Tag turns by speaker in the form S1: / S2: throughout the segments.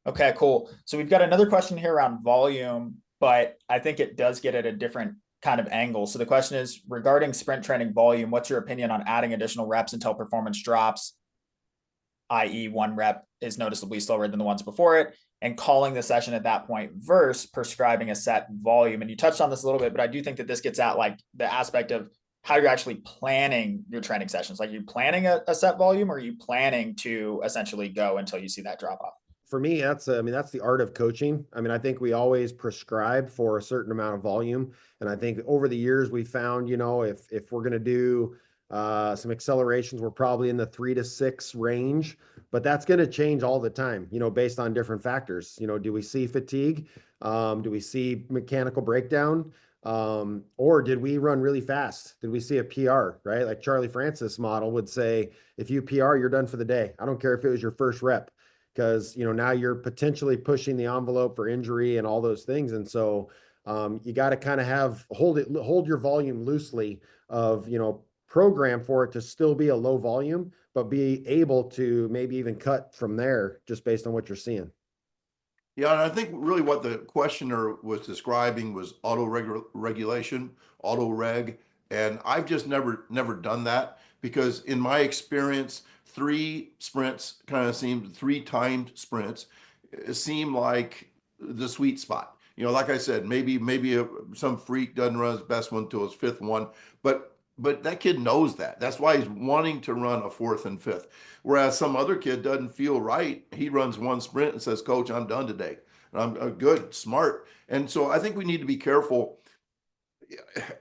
S1: Okay, cool. So we've got another question here around volume, but I think it does get at a different kind of angle. So the question is regarding sprint training volume, what's your opinion on adding additional reps until performance drops, i.e., one rep is noticeably slower than the ones before it, and calling the session at that point versus prescribing a set volume? And you touched on this a little bit, but I do think that this gets at like the aspect of how you're actually planning your training sessions. Like, you planning a set volume, or are you planning to essentially go until you see that drop off?
S2: For me, that's the art of coaching. I mean, I think we always prescribe for a certain amount of volume. And I think over the years we found, if we're going to do some accelerations, we're probably in the 3 to 6 range, but that's going to change all the time, based on different factors. Do we see fatigue? Do we see mechanical breakdown? Or did we run really fast? Did we see a PR, right? Like Charlie Francis model would say, if you PR, you're done for the day. I don't care if it was your first rep, because now you're potentially pushing the envelope for injury and all those things. And so you got to kind of hold your volume loosely of, program for it to still be a low volume, but be able to maybe even cut from there just based on what you're seeing.
S3: Yeah, and I think really what the questioner was describing was regulation, auto reg, and I've just never done that, because in my experience, three timed sprints seem like the sweet spot. Like I said, maybe some freak doesn't run his best one till his fifth one, but that kid knows that. That's why he's wanting to run a fourth and fifth. Whereas some other kid doesn't feel right. He runs one sprint and says, "Coach, I'm done today." And I'm good, smart. And so I think we need to be careful.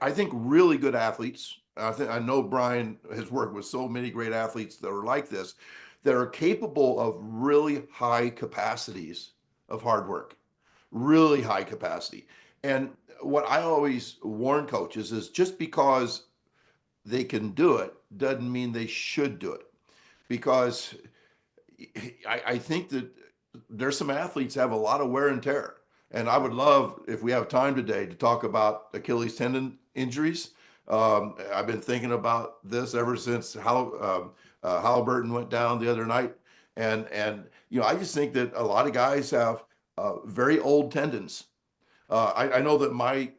S3: I think really good athletes, I know Brian has worked with so many great athletes that are like this, that are capable of really high capacities of hard work, really high capacity. And what I always warn coaches is, just because they can do it doesn't mean they should do it, because I think that there's some athletes have a lot of wear and tear. And I would love, if we have time today, to talk about Achilles tendon injuries. I've been thinking about this ever since Haliburton went down the other night. And I just think that a lot of guys have very old tendons. I know that my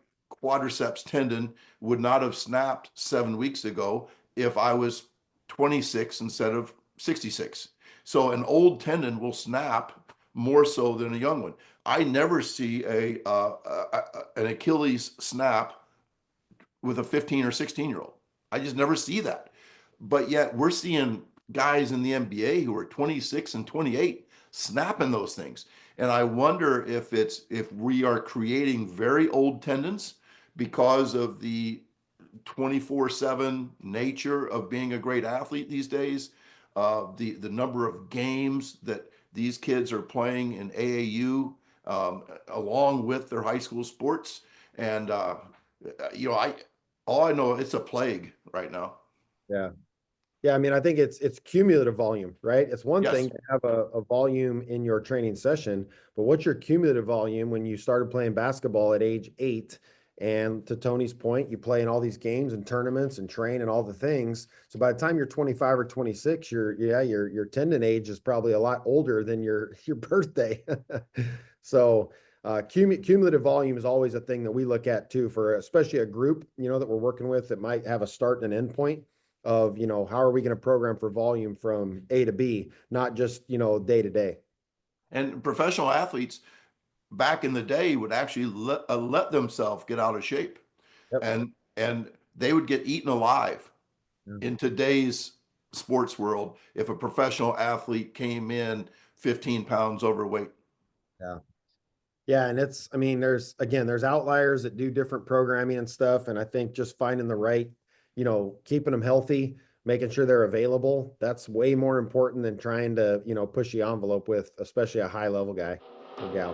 S3: quadriceps tendon would not have snapped 7 weeks ago if I was 26 instead of 66. So an old tendon will snap more so than a young one. I never see an Achilles snap with a 15 or 16-year-old. I just never see that. But yet we're seeing guys in the NBA who are 26 and 28 snapping those things. And I wonder if we are creating very old tendons because of the 24/7 nature of being a great athlete these days, the number of games that these kids are playing in AAU, along with their high school sports. And all I know, it's a plague right now.
S2: Yeah. Yeah, I mean, I think it's cumulative volume, right? It's one
S3: Yes.
S2: thing to have a volume in your training session, but what's your cumulative volume when you started playing basketball at age 8? And to Tony's point, you play in all these games and tournaments and train and all the things. So by the time you're 25 or 26, your tendon age is probably a lot older than your birthday. So cumulative volume is always a thing that we look at too, for especially a group, that we're working with that might have a start and an end point of, how are we going to program for volume from A to B, not just, day to day.
S3: And professional athletes back in the day would actually let themselves get out of shape.
S2: Yep.
S3: And they would get eaten alive.
S2: Yeah.
S3: In today's sports world if a professional athlete came in 15 pounds overweight.
S2: Yeah. Yeah. And there's outliers that do different programming and stuff. And I think just finding the right, keeping them healthy, making sure they're available, that's way more important than trying to, push the envelope with, especially a high level guy or gal.